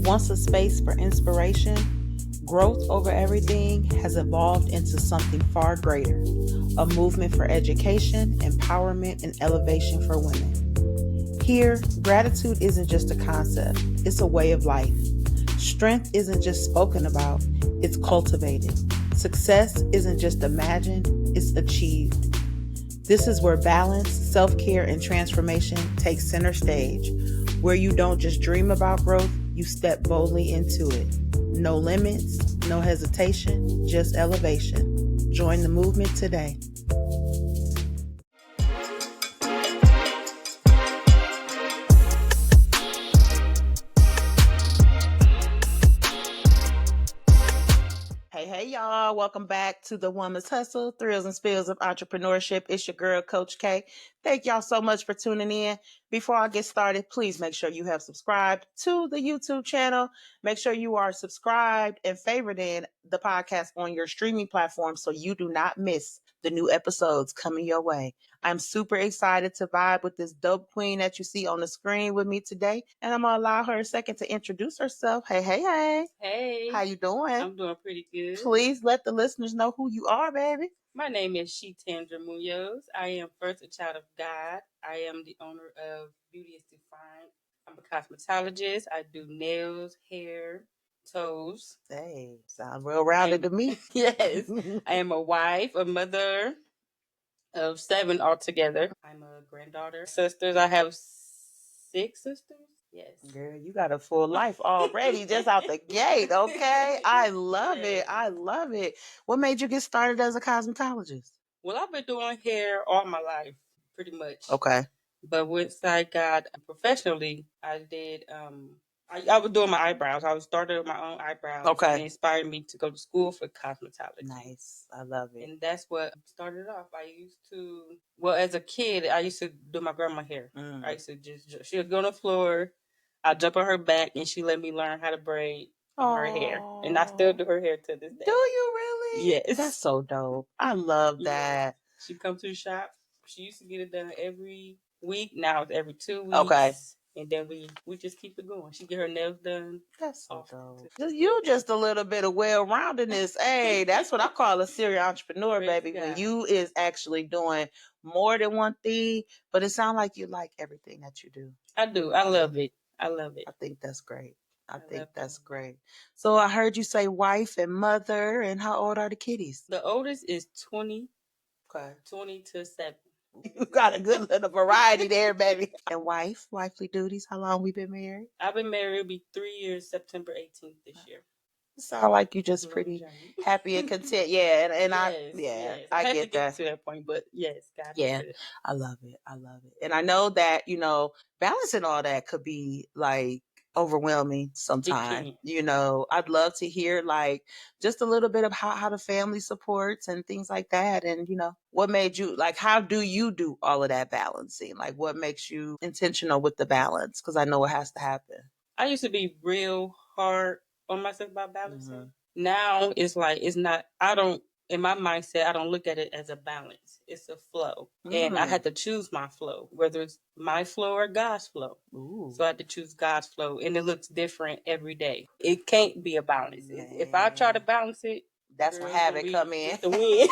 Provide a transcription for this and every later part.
Once a space for inspiration, growth over everything has evolved into something far greater, a movement for education, empowerment, and elevation for women. Here, gratitude isn't just a concept, it's a way of life. Strength isn't just spoken about, it's cultivated. Success isn't just imagined, it's achieved. This is where balance, self-care, and transformation take center stage, where you don't just dream about growth, you step boldly into it. No limits, no hesitation, just elevation. Join the movement today. Hey, y'all. Welcome back to the Woman's Hustle, Thrills and Spills of Entrepreneurship. It's your girl, Coach K. Thank y'all so much for tuning in. Before I get started, please make sure you have subscribed to the YouTube channel. Make sure you are subscribed and favoriting the podcast on your streaming platform so you do not miss the new episodes coming your way. I'm super excited to vibe with this dope queen that you see on the screen with me today. And I'm going to allow her a second to introduce herself. Hey. Hey. How you doing? I'm doing pretty good. Please let the listeners know who you are, baby. My name is Shetandra Munoz. I am first a child of God. I am the owner of Beauty is Defined. I'm a cosmetologist. I do nails, hair, toes. Hey, sound real rounded to me. Yes. I am a wife, a mother of 7 altogether. I'm a granddaughter. Sisters, I have 6 sisters. Yes. Girl, you got a full life already just out the gate, okay? I love it. I love it. What made you get started as a cosmetologist? Well, I've been doing hair all my life, pretty much. Okay. But once I got professionally, I did, I was doing my eyebrows. I was started with my own eyebrows. Okay. And it inspired me to go to school for cosmetology. Nice. I love it. And that's what started off. I used to, well, as a kid, I used to do my grandma's hair. I used to just, she would go on the floor, I'd jump on her back, and she let me learn how to braid her hair. And I still do her hair to this day. Do you really? Yes. That's so dope. I love that. Yeah. She come to the shop. She used to get it done every week. Now it's every 2 weeks. Okay. And then we just keep it going. She get her nails done. That's so dope. You just a little bit of well-roundedness. Hey, that's what I call a serial entrepreneur, baby. When you is actually doing more than one thing, but it sounds like you like everything that you do. I do. I love it. I think that's great. I think that's great. So I heard you say wife and mother, and how old are the kiddies? The oldest is 20. Okay. 20 to 7. You got a good little variety there, baby. And wifely duties, how long we been married? I've been married, it'll be 3 years, September 18th this year. You sound like you just pretty happy and content. Yeah, and yes. I had get to get that. To that point, but yes, God. Yeah, I love it. And I know that, balancing all that could be like overwhelming sometimes. I'd love to hear like just a little bit of how the family supports and things like that. And, what made you like, how do you do all of that balancing? Like what makes you intentional with the balance? Because I know it has to happen. I used to be real hard on myself about balancing. Mm-hmm. Now it's like, it's not, in my mindset, I don't look at it as a balance. It's a flow. Mm. And I had to choose my flow, whether it's my flow or God's flow. Ooh. So I had to choose God's flow. And it looks different every day. It can't be a balance. Man. If I try to balance it, that's when habit come in. The wind.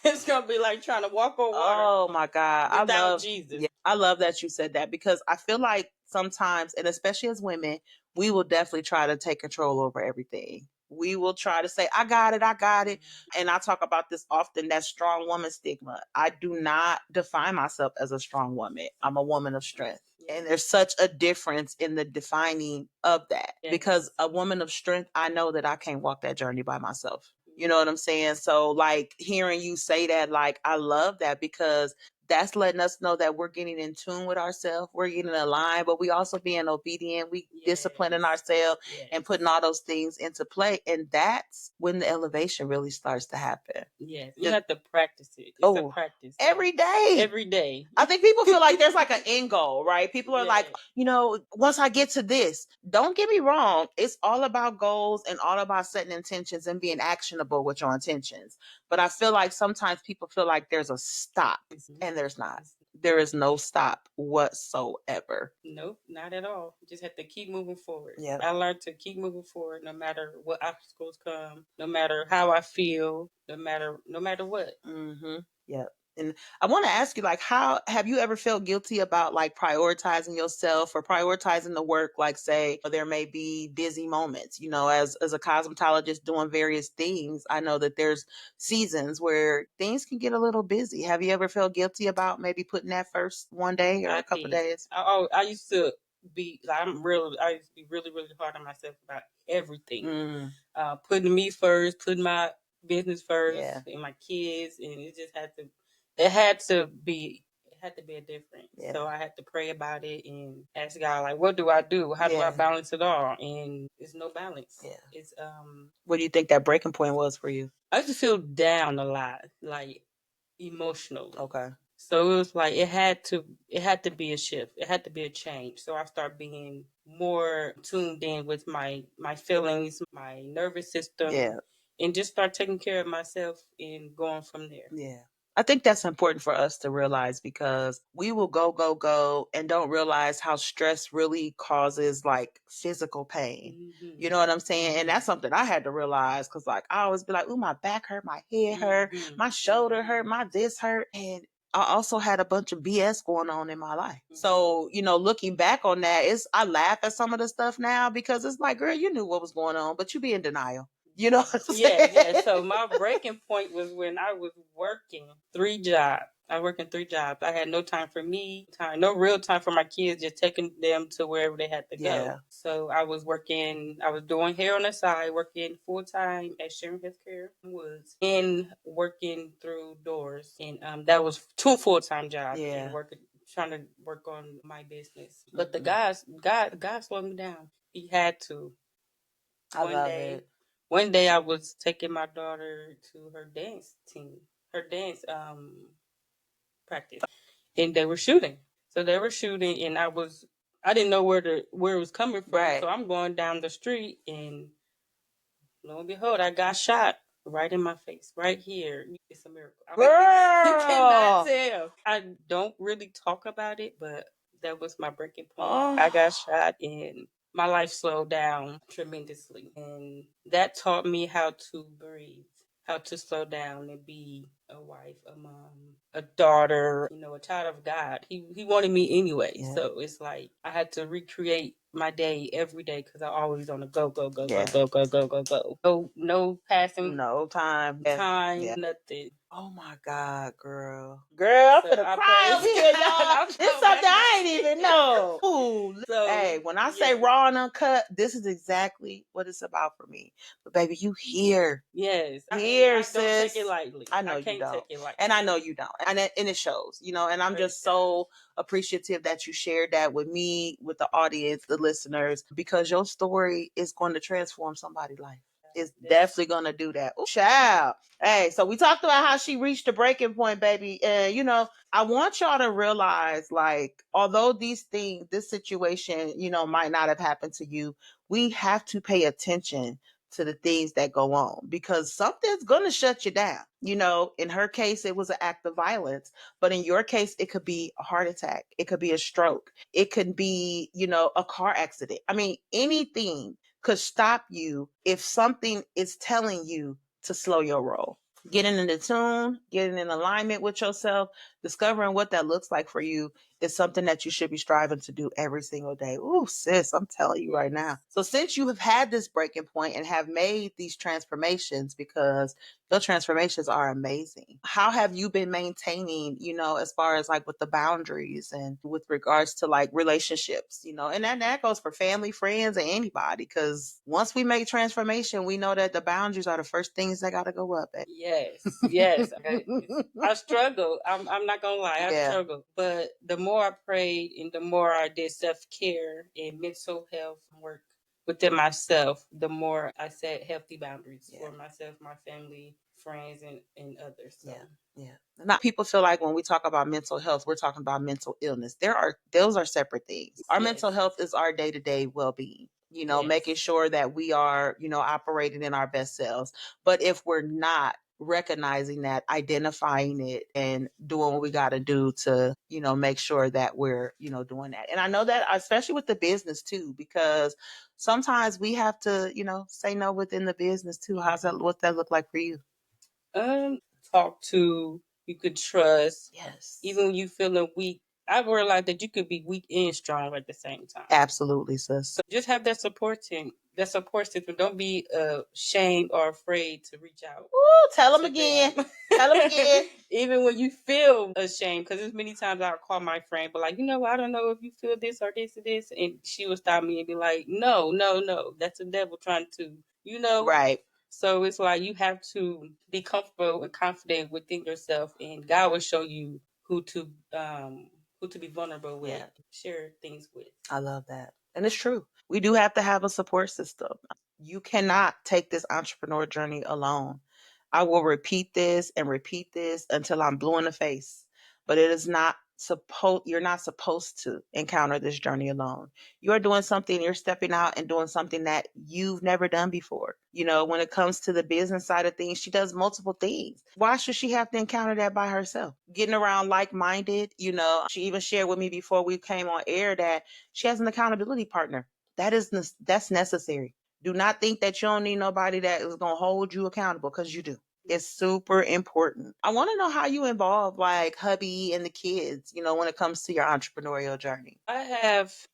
It's going to be like trying to walk on water. Oh my God. Without Jesus. Yeah, I love that you said that, because I feel like sometimes, and especially as women, we will definitely try to take control over everything. We will try to say, I got it. And I talk about this often, that strong woman stigma. I do not define myself as a strong woman. I'm a woman of strength. And there's such a difference in the defining of that. Yes. Because a woman of strength, I know that I can't walk that journey by myself. You know what I'm saying? So like hearing you say that, like, I love that, because that's letting us know that we're getting in tune with ourselves. We're getting aligned, but we also being obedient. We disciplining ourselves and putting all those things into play. And that's when the elevation really starts to happen. Yes. You have to practice it. It's a practice. Every day. Every day. I think people feel like there's like an end goal, right? People are like, once I get to this, don't get me wrong. It's all about goals and all about setting intentions and being actionable with your intentions. But I feel like sometimes people feel like there's a stop, and there's not. there is no stop whatsoever. Nope, not at all. You just have to keep moving forward. Yeah. I learned to keep moving forward no matter what obstacles come, no matter how I feel, no matter what. Mm-hmm. Yep. And I want to ask you, like, how have you ever felt guilty about like prioritizing yourself or prioritizing the work? Like, say, there may be busy moments, as a cosmetologist doing various things. I know that there's seasons where things can get a little busy. Have you ever felt guilty about maybe putting that first one day or I a couple did. days? I used to be like I used to be really, really hard on myself about everything. Putting me first, putting my business first, Yeah. and my kids, and it had to be a difference. Yeah. So I had to pray about it and ask God, like, what do I do? How do I balance it all? And it's no balance. Yeah. It's What do you think that breaking point was for you? I used to feel down a lot, like emotionally. Okay. So it was like it had to be a shift. It had to be a change. So I started being more tuned in with my feelings, my nervous system, Yeah. and just start taking care of myself and going from there. Yeah. I think that's important for us to realize because we will go and don't realize how stress really causes like physical pain. Mm-hmm. You know what I'm saying? And that's something I had to realize because like I always be like, ooh, my back hurt, my head hurt, my shoulder hurt, my this hurt. And I also had a bunch of BS going on in my life. So, looking back on that, I laugh at some of the stuff now because it's like, girl, you knew what was going on, but you be in denial. You know what I'm saying? Yeah. So my breaking point was when I was working 3 jobs. I worked in 3 jobs. I had no time for me, no real time for my kids, just taking them to wherever they had to go. So I was doing hair on the side, working full time at Sharon Healthcare Woods, and working through doors. And that was 2 full-time jobs. Yeah. And trying to work on my business. But the God slowed me down. He had to. I love it. One day I was taking my daughter to her dance practice, and they were shooting. So they were shooting, and I didn't know where it was coming from. Right. So I'm going down the street, and lo and behold, I got shot right in my face, right here. It's a miracle. Girl! You cannot tell. I don't really talk about it, but that was my breaking point. Oh. I got shot, and my life slowed down tremendously. And that taught me how to breathe, how to slow down and be a wife, a mom, a daughter, a child of God. He wanted me anyway. Yeah. So it's like I had to recreate my day every day because I always on the go, go, go, go, go, go, go, go, go. No passing. No time. Nothing. Oh my God, girl. Girl, I'm finna cry over here, y'all. It's something I ain't even know. Ooh. So, hey, when I say raw and uncut, this is exactly what it's about for me. But baby, you here. Yes. Here, sis. Don't take it lightly. I know you don't. Take it lightly. And I know you don't. And it shows, and I'm just so appreciative that you shared that with me, with the audience, the listeners, because your story is going to transform somebody's life. It's definitely gonna do that. Ooh, child. Hey, so we talked about how she reached a breaking point, baby. And I want y'all to realize, like, although this situation, might not have happened to you, we have to pay attention to the things that go on because something's gonna shut you down. In her case, it was an act of violence, but in your case, it could be a heart attack, it could be a stroke, it could be, a car accident. I mean, anything could stop you if something is telling you to slow your roll. Getting in the tune, getting in alignment with yourself, discovering what that looks like for you is something that you should be striving to do every single day. Ooh, sis, I'm telling you right now. So since you have had this breaking point and have made these transformations, because your transformations are amazing, how have you been maintaining, as far as like with the boundaries and with regards to like relationships, and that goes for family, friends, and anybody, because once we make transformation, we know that the boundaries are the first things that got to go up. Yes. I struggle. I'm not gonna lie, I struggle. But the more I prayed and the more I did self-care and mental health work within myself, the more I set healthy boundaries for myself, my family, friends, and others. So. Yeah. Not people feel like when we talk about mental health, we're talking about mental illness. Those are separate things. Our mental health is our day-to-day well-being. Making sure that we are, operating in our best selves. But if we're not, recognizing that, identifying it, and doing what we got to do to, make sure that we're, doing that. And I know that especially with the business too, because sometimes we have to, say no within the business too. What's that look like for you? Talk to, you could trust. Yes. Even when you feeling weak, I realized that you could be weak and strong at the same time. Absolutely, sis. So just have that support team, that support system. Don't be ashamed or afraid to reach out. Ooh, tell them again. Tell them again. Even when you feel ashamed, because there's many times I'll call my friend, but like, I don't know if you feel this or this or this, and she will stop me and be like, no, no, no, that's the devil trying to, Right. So it's like you have to be comfortable and confident within yourself, and God will show you who to be vulnerable with, share things with. I love that. And it's true. We do have to have a support system. You cannot take this entrepreneur journey alone. I will repeat this and repeat this until I'm blue in the face. But it is not you're not supposed to encounter this journey alone. You're doing something, you're stepping out and doing something that you've never done before. When it comes to the business side of things, she does multiple things. Why should she have to encounter that by herself? Getting around like-minded, she even shared with me before we came on air that she has an accountability partner. That's necessary. Do not think that you don't need nobody that is going to hold you accountable, because you do. It's super important. I want to know how you involve like hubby and the kids, when it comes to your entrepreneurial journey.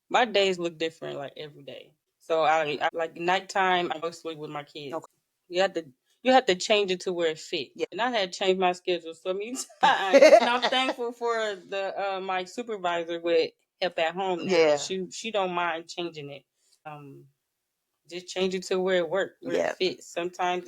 My days look different like every day. So I like nighttime, I mostly with my kids. Okay. You have to change it to where it fits. Yeah. And I had changed my schedule so many times. And I'm thankful for the my supervisor with Help at Home now. Yeah. She don't mind changing it. Just change it to where it works, where it fits. Sometimes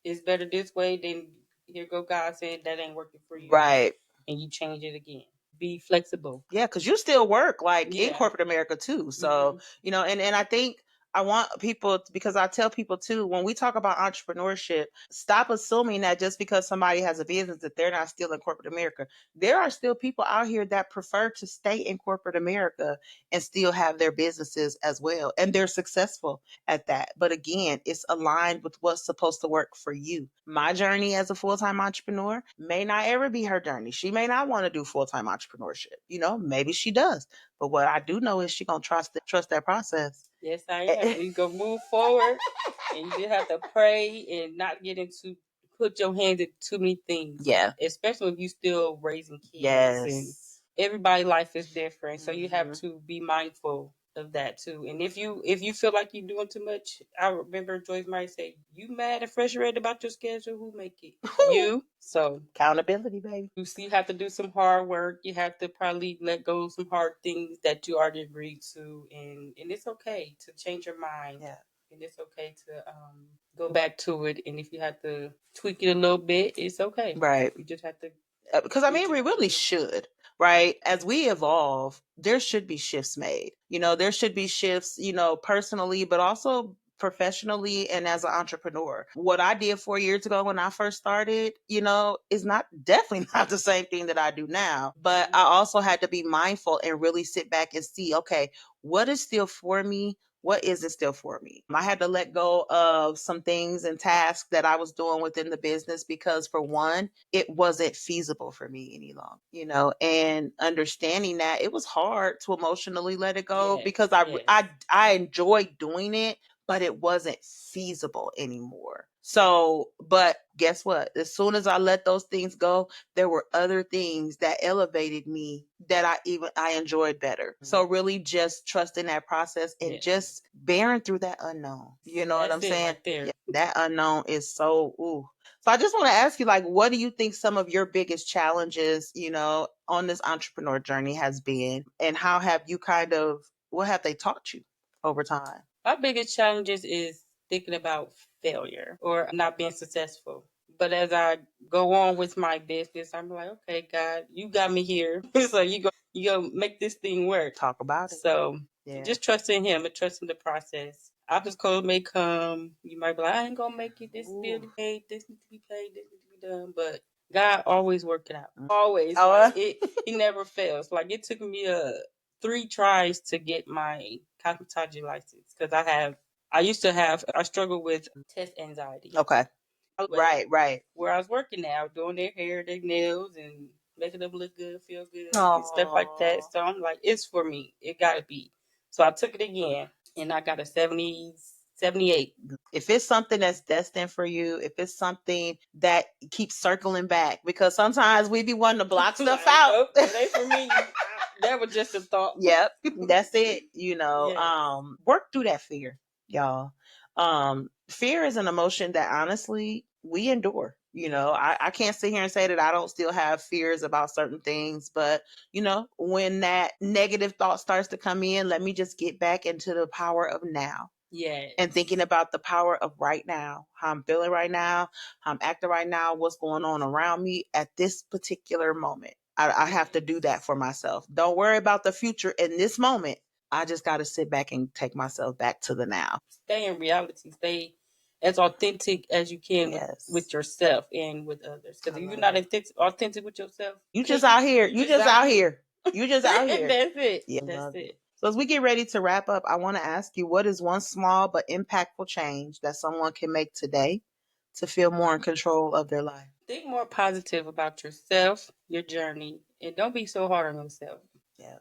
it's better this way, then here go God saying that ain't working for you. Right. And you change it again. Be flexible. Yeah, because you still work like in corporate America too. So, and I think I want people, because I tell people too, when we talk about entrepreneurship, stop assuming that just because somebody has a business that they're not still in corporate America. There are still people out here that prefer to stay in corporate America and still have their businesses as well. And they're successful at that. But again, it's aligned with what's supposed to work for you. My journey as a full-time entrepreneur may not ever be her journey. She may not want to do full-time entrepreneurship. Maybe she does. But what I do know is she gonna trust that process. Yes, I am. You go move forward, and you just have to pray and not put your hands in too many things. Yeah, especially if you still raising kids. Yes, and everybody's life is different, so you have to be mindful of that too. And if you feel like you're doing too much, I remember Joyce might say, "You mad and frustrated about your schedule? Who make it? You." So accountability, baby. You have to do some hard work. You have to probably let go of some hard things that you already agreed to, and it's okay to change your mind. Yeah. And it's okay to go back to it. And if you have to tweak it a little bit, it's okay. Right. You just have to. Because I mean, we really should, right? As we evolve, there should be shifts made. There should be shifts, personally, but also professionally and as an entrepreneur. What I did 4 years ago when I first started, is definitely not the same thing that I do now. But I also had to be mindful and really sit back and see, okay, what is still for me? What isn't still for me? I had to let go of some things and tasks that I was doing within the business because, for one, it wasn't feasible for me any longer, and understanding that it was hard to emotionally let it go. Yes, because I enjoyed doing it, but it wasn't feasible anymore. So, but guess what? As soon as I let those things go, there were other things that elevated me that I enjoyed better. So really just trusting that process and just bearing through that unknown. You know what I'm saying? Right there. Yeah, that unknown is so ooh. So I just want to ask you, like, what do you think some of your biggest challenges, on this entrepreneur journey has been, and how have you what have they taught you over time? My biggest challenges is thinking about failure or not being successful. But as I go on with my business, I'm like, okay, God, you got me here. So you go make this thing work. Talk about it. So just trusting him and trusting the process. Obstacles may come. You might be like, I ain't gonna make it. This bill to be paid. This needs to be paid. This needs to be done. But God always work it out. Always. Like, he never fails. Like, it took me 3 tries to get my cosmetology license because I struggle with test anxiety. Okay. Right, right. Where I was working now, doing their hair, their nails, and making them look good, feel good, and stuff like that. So I'm like, it's for me. It gotta be. So I took it again, and I got a 70, 78. If it's something that's destined for you, if it's something that keeps circling back, because sometimes we be wanting to block stuff out. Nope, it ain't for me. That was just a thought. Yep, that's it. Yes. Work through that fear, y'all. Fear is an emotion that honestly we endure. I can't sit here and say that I don't still have fears about certain things, but when that negative thought starts to come in, let me just get back into the power of now. Yes. And thinking about the power of right now, how I'm feeling right now, how I'm acting right now, what's going on around me at this particular moment. I have to do that for myself. Don't worry about the future in this moment. I just got to sit back and take myself back to the now. Stay in reality. Stay as authentic as you can with yourself and with others. Because if you're not authentic with yourself, you just out here. You just out here. You just out here. That's it. Yeah, That's it. So as we get ready to wrap up, I want to ask you, what is one small but impactful change that someone can make today to feel more in control of their life? Think more positive about yourself, your journey, and don't be so hard on yourself. Yeah.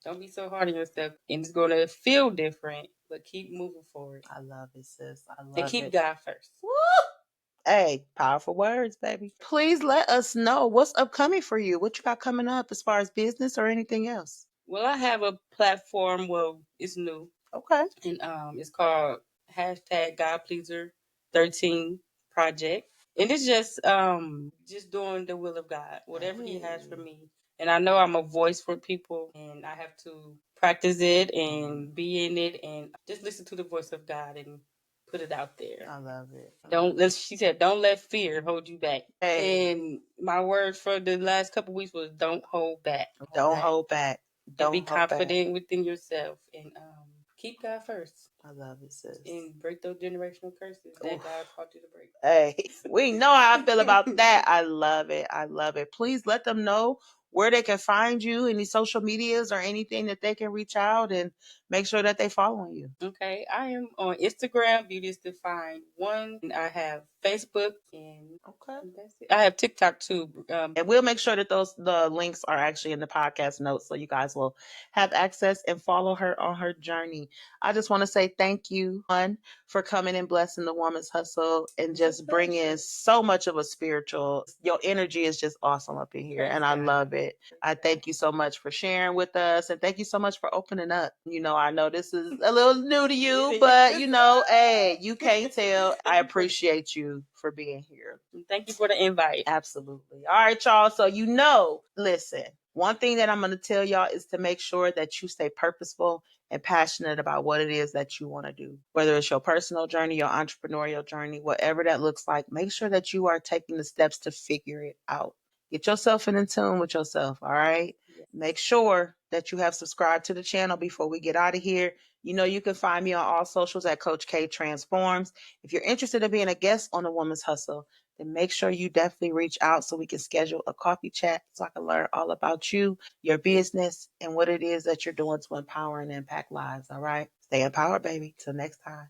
Don't be so hard on yourself. And it's going to feel different, but keep moving forward. I love it, sis. I love it. And keep God first. Woo! Hey, powerful words, baby. Please let us know what's upcoming for you. What you got coming up as far as business or anything else? Well, I have a platform. Well, it's new. Okay. And it's called hashtag God Pleaser 13 Project. And it's just doing the will of God, whatever He has for me. And I know I'm a voice for people, and I have to practice it and be in it, and just listen to the voice of God and put it out there. I love it. She said, don't let fear hold you back. Hey. And my word for the last couple of weeks was, don't hold back. Don't hold back. Don't be confident within yourself, and keep God first. I love it, sis. And break those generational curses that God taught you to break. Hey, we know how I feel about that. I love it. I love it. Please let them know where they can find you, any social medias or anything that they can reach out, and make sure that they following you. Okay, I am on Instagram, Beauty is Defined 1. And I have Facebook, and that's it. I have TikTok too. And we'll make sure that the links are actually in the podcast notes, so you guys will have access and follow her on her journey. I just want to say thank you, one, for coming and blessing the Woman's Hustle and just bringing so much of a spiritual. Your energy is just awesome up in here, and I love it. I thank you so much for sharing with us, and thank you so much for opening up. I know this is a little new to you, but hey, you can't tell. I appreciate you for being here. Thank you for the invite. Absolutely. All right, y'all. So listen, one thing that I'm going to tell y'all is to make sure that you stay purposeful and passionate about what it is that you want to do. Whether it's your personal journey, your entrepreneurial journey, whatever that looks like, make sure that you are taking the steps to figure it out. Get yourself in tune with yourself, all right? Yes. Make sure that you have subscribed to the channel before we get out of here. You can find me on all socials at Coach K Transforms. If you're interested in being a guest on The Woman's Hustle, then make sure you definitely reach out so we can schedule a coffee chat so I can learn all about you, your business, and what it is that you're doing to empower and impact lives, all right? Stay empowered, baby. Till next time.